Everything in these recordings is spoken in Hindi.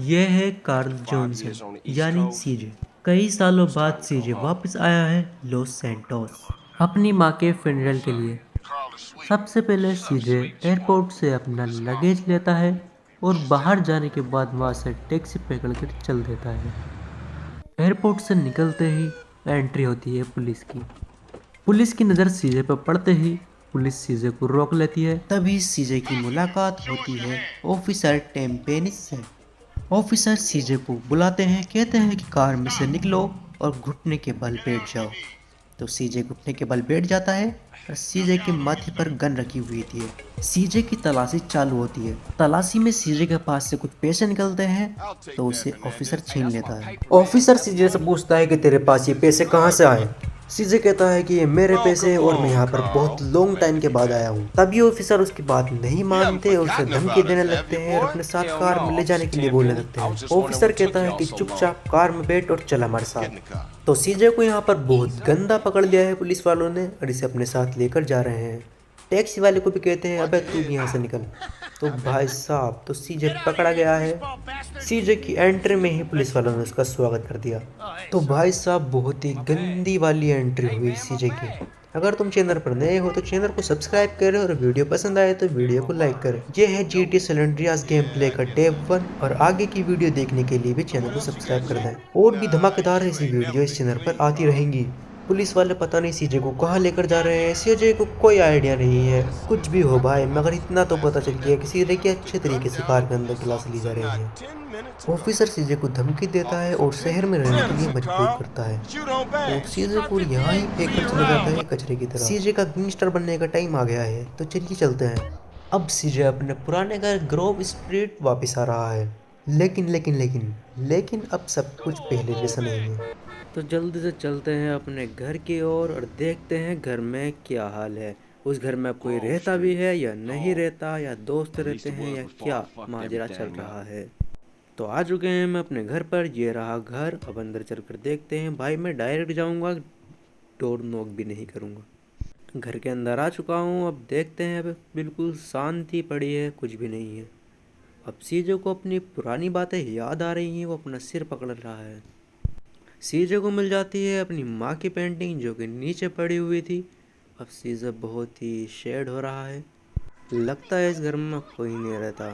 यह है कार्ल जॉनसन यानी सीजे। कई सालों बाद सीजे वापस आया है लॉस सैंटोस अपनी माँ के फ्यूनरल के लिए। सबसे पहले सीजे एयरपोर्ट से अपना लगेज लेता है और बाहर जाने के बाद वहाँ से टैक्सी पकड़कर चल देता है। एयरपोर्ट से निकलते ही एंट्री होती है पुलिस की। पुलिस की नज़र सीजे पर पड़ते ही पुलिस सीजे को रोक लेती है। तभी सीजे की मुलाकात होती है ऑफिसर टेम्पेनिस से। ऑफिसर सीजे को बुलाते हैं, कहते हैं कि कार में से निकलो और घुटने के बल बैठ जाओ। तो सीजे घुटने के बल बैठ जाता है और सीजे के माथे पर गन रखी हुई थी। सीजे की तलाशी चालू होती है। तलाशी में सीजे के पास से कुछ पैसे निकलते हैं तो उसे ऑफिसर छीन लेता है। ऑफिसर सीजे से पूछता है कि तेरे पास ये पैसे कहाँ से आए। सीजे कहता है कि ये मेरे पैसे हैं और मैं यहाँ पर बहुत लॉन्ग टाइम के बाद आया हूँ। तभी ऑफिसर उसकी बात नहीं मानते और उसे धमकी देने लगते हैं और अपने साथ कार में ले जाने के लिए बोलने लगते हैं। ऑफिसर कहता है कि चुपचाप कार में बैठ और चल हमारे साथ। तो सीजे को यहाँ पर बहुत गंदा पकड़ लिया है पुलिस वालों ने और इसे अपने साथ लेकर जा रहे हैं। टैक्सी वाले को भी कहते हैं अबे तू भी यहाँ से निकल। तो भाई साहब तो सीजे पकड़ा गया है। सीजे की एंट्री में ही पुलिस वालों ने उसका स्वागत कर दिया। तो भाई साहब बहुत ही गंदी वाली एंट्री हुई सीजे की। अगर तुम चैनल पर नए हो तो चैनल को सब्सक्राइब करें और वीडियो पसंद आए तो वीडियो को लाइक करें। ये है GTA San Andreas game play का डे 1 और आगे की वीडियो देखने के लिए भी चैनल को सब्सक्राइब कर दें। और भी धमाकेदार ऐसी वीडियो इस चैनल पर आती रहेंगी। पुलिस वाले पता नहीं सीजे को कहाँ लेकर जा रहे हैं, सीजे को कोई आइडिया नहीं है। कुछ भी हो भाई, मगर इतना तो पता चल गया कि सीजे की अच्छे तरीके से कार के अंदर क्लास ली जा रही है। ऑफिसर सीजे को धमकी देता है और शहर में रहने के लिए मजबूर करता है और सीजे को यहाँ ही फेंक कर चला जाता है कचरे की तरह। सीजे का गैंगस्टर बनने का टाइम आ गया है तो चलिए चलते हैं। अब सीजे अपने पुराने घर ग्रोव स्ट्रीट वापस आ रहा है। लेकिन अब सब कुछ पहले जैसा नहीं है। तो जल्दी से चलते हैं अपने घर की ओर और देखते हैं घर में क्या हाल है। उस घर में कोई रहता भी है या नहीं रहता, या दोस्त रहते हैं, या क्या माजरा चल रहा है। तो आ चुके हैं मैं अपने घर पर। ये रहा घर। अब अंदर चलकर देखते हैं। भाई मैं डायरेक्ट जाऊंगा, डोर नॉक भी नहीं करूंगा। घर के अंदर आ चुका हूँ। अब देखते हैं। अब बिल्कुल शांति पड़ी है, कुछ भी नहीं है। अब सीजे को अपनी पुरानी बातें याद आ रही हैं। वो अपना सिर पकड़ रहा है। सीजे को मिल जाती है अपनी माँ की पेंटिंग जो कि नीचे पड़ी हुई थी। अब सीजे बहुत ही शेड हो रहा है। लगता है इस घर में कोई नहीं रहता,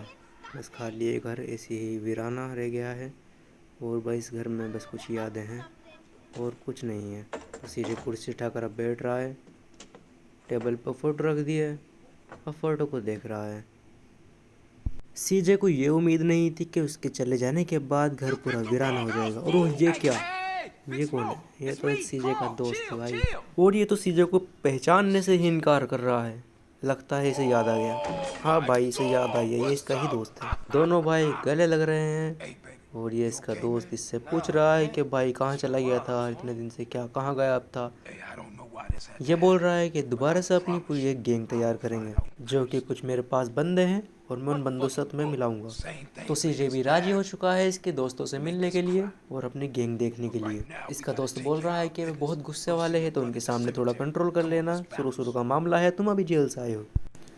बस खाली ये घर ऐसी ही वीराना रह गया है। और भाई इस घर में बस कुछ यादें हैं और कुछ नहीं है। तो सीधे कुर्सी उठाकर अब बैठ रहा है। टेबल पर फोटो रख दी है और फोटो को देख रहा है। सीजे को ये उम्मीद नहीं थी कि उसके चले जाने के बाद घर पूरा वीराना हो जाएगा। और वो ये क्या, ये कौन है? ये तो एक सीजे का दोस्त है भाई। और ये तो सीजे को पहचानने से ही इनकार कर रहा है। लगता है इसे याद आ गया। हाँ भाई इसे याद आई है, ये इसका ही दोस्त है। दोनों भाई गले लग रहे हैं और ये इसका दोस्त इससे पूछ रहा है कि भाई कहाँ चला गया था इतने दिन से, क्या कहाँ गया अब था। ये बोल रहा है कि दोबारा से अपनी पूरी एक गैंग तैयार करेंगे, जो कि कुछ मेरे पास बंदे हैं और मैं उन बंदों से तुम्हें मिलाऊंगा। तो सीजे भी राजी हो चुका है इसके दोस्तों से मिलने के लिए और अपनी गैंग देखने के लिए। इसका दोस्त बोल रहा है कि वे बहुत गुस्से वाले हैं तो उनके सामने थोड़ा कंट्रोल कर लेना, शुरू शुरू का मामला है, तुम अभी जेल से आए हो।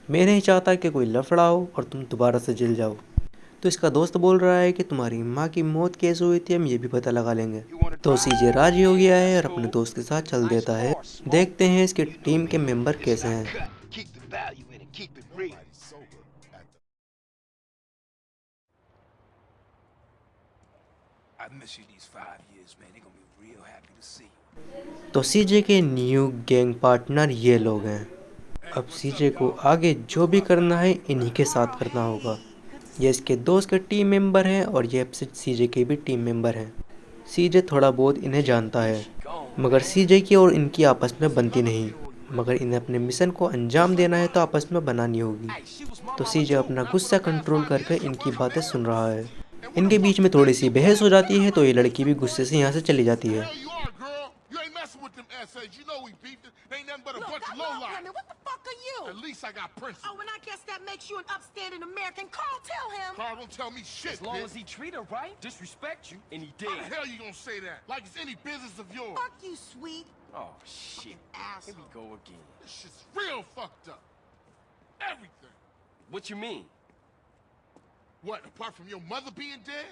मैं नहीं चाहता कि कोई लफड़ा हो और तुम दोबारा से जेल जाओ। तो इसका दोस्त बोल रहा है कि तुम्हारी माँ की मौत कैसे हुई थी हम ये भी पता लगा लेंगे। तो सीजे राजी हो गया है और अपने दोस्त के साथ चल देता है। देखते हैं इसके टीम के मेंबर कैसे हैं। तो सीजे के न्यू गैंग पार्टनर ये लोग हैं। अब सीजे को आगे जो भी करना है इन्हीं के साथ करना होगा। ये इसके दोस्त के टीम मेंबर हैं और ये सीजे के भी टीम मेंबर हैं। सीजे थोड़ा बहुत इन्हें जानता है, मगर सीजे की और इनकी आपस में बनती नहीं। मगर इन्हें अपने मिशन को अंजाम देना है तो आपस में बनानी होगी। तो सीजे अपना गुस्सा कंट्रोल करके इनकी बातें सुन रहा है। इनके बीच में थोड़ी सी बहस हो जाती है तो ये लड़की भी गुस्से से यहाँ से चली जाती है। Oh shit. Here we go again. This shit's real fucked up. Everything. What you mean? What, apart from your mother being dead?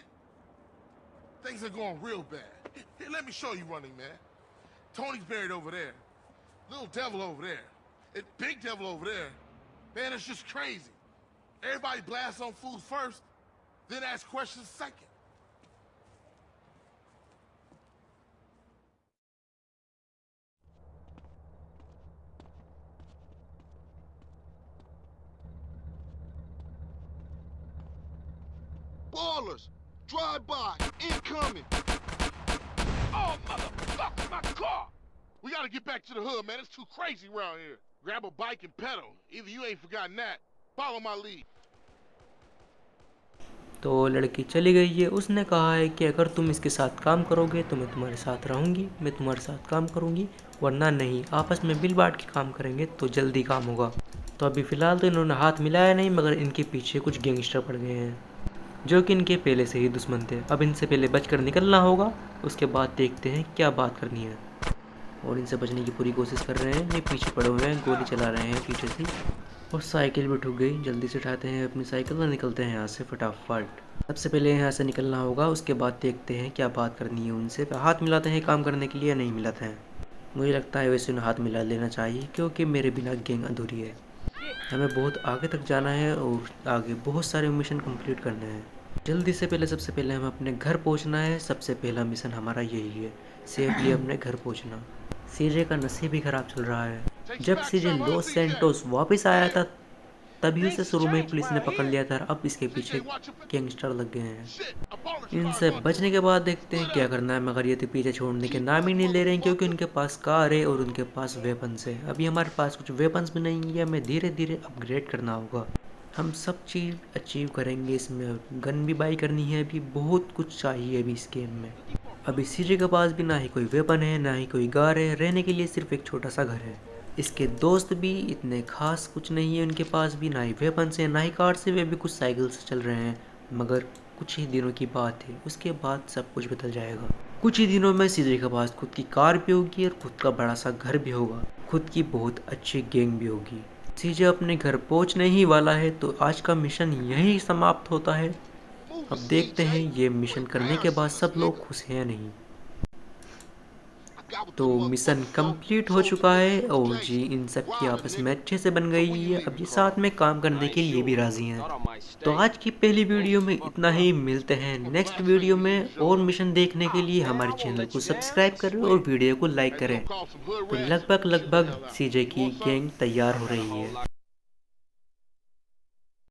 Things are going real bad. Here, let me show you running, man. Tony's buried over there. Little devil over there. And big devil over there. Man, it's just crazy. Everybody blasts on fools first, then ask questions second. Ballers, drive by, incoming. Oh, motherfucker, my car! We gotta get back to the hood, man. It's too crazy around here. Grab a bike and pedal. Either you ain't forgotten that. Follow my lead. तो लड़की चली गई है। उसने कहा है कि अगर तुम इसके साथ काम करोगे तो मैं तुम्हारे साथ रहूँगी, मैं तुम्हारे साथ काम करूँगी, वरना नहीं। आपस में मिल बांट के काम करेंगे तो जल्दी काम होगा। तो अभी फ़िलहाल तो इन्होंने हाथ मिलाया नहीं, मगर इनके पीछे कुछ गैंगस्टर पड़ गए हैं जो कि इनके पहले से ही दुश्मन थे। अब इनसे पहले बचकर निकलना होगा, उसके बाद देखते हैं क्या बात करनी है। और इनसे बचने की पूरी कोशिश कर रहे हैं। ये पीछे पड़े हुए हैं, गोली चला रहे हैं पीछे से। और साइकिल भी ठुक गई। जल्दी से उठाते हैं अपनी साइकिल और निकलते हैं यहाँ से फटाफट। सबसे पहले यहाँ से निकलना होगा, उसके बाद देखते हैं क्या बात करनी है उनसे। हाथ मिलाते हैं काम करने के लिए, नहीं मिलाते हैं। मुझे लगता है वैसे उन्हें हाथ मिला लेना चाहिए, क्योंकि मेरे बिना गैंग अधूरी है। हमें बहुत आगे तक जाना है और आगे बहुत सारे मिशन कंप्लीट करने हैं। जल्दी से पहले सबसे पहले हमें अपने घर पहुंचना है। सबसे पहला मिशन हमारा यही है, सेफली अपने घर पहुंचना। सीजे का नसीब ही खराब चल रहा है। जब सीजे लॉस सैंटोस वापस आया था तभी उसे शुरू में पुलिस ने पकड़ लिया था। अब इसके पीछे गैंगस्टर लग गए हैं। इनसे बचने के बाद देखते हैं क्या करना है, मगर ये तो पीछे छोड़ने के नाम ही नहीं ले रहे हैं, क्योंकि उनके पास कार है और उनके पास वेपन्स है। अभी हमारे पास कुछ वेपन्स भी नहीं है, हमें धीरे धीरे अपग्रेड करना होगा। हम सब चीज़ अचीव करेंगे इसमें। गन भी बाई करनी है, अभी बहुत कुछ चाहिए अभी इस गेम में। अभी सीजे के पास भी ना ही कोई वेपन है, ना ही कोई कार है, रहने के लिए सिर्फ एक छोटा सा घर है। इसके दोस्त भी इतने खास कुछ नहीं है उनके पास भी, ना ही वेपन से ना ही कार से, वे भी कुछ साइकिल से चल रहे हैं। मगर कुछ ही दिनों की बात है, उसके बाद सब कुछ बदल जाएगा। कुछ ही दिनों में सीजे के पास खुद की कार भी होगी और खुद का बड़ा सा घर भी होगा, खुद की बहुत अच्छी गैंग भी होगी। सीजे अपने घर पहुंचने ही वाला है, तो आज का मिशन यहीं समाप्त होता है। अब देखते हैं ये मिशन करने के बाद सब लोग खुश हैं या नहीं। तो मिशन कंप्लीट हो चुका है और जी इन सब की आपस में अच्छे से बन गई है। अब ये साथ में काम करने के लिए भी राजी हैं। तो आज की पहली वीडियो में इतना ही। मिलते हैं नेक्स्ट वीडियो में। और मिशन देखने के लिए हमारे चैनल को सब्सक्राइब करें और वीडियो को लाइक करें। तो लगभग सीजे की गैंग तैयार हो रही है।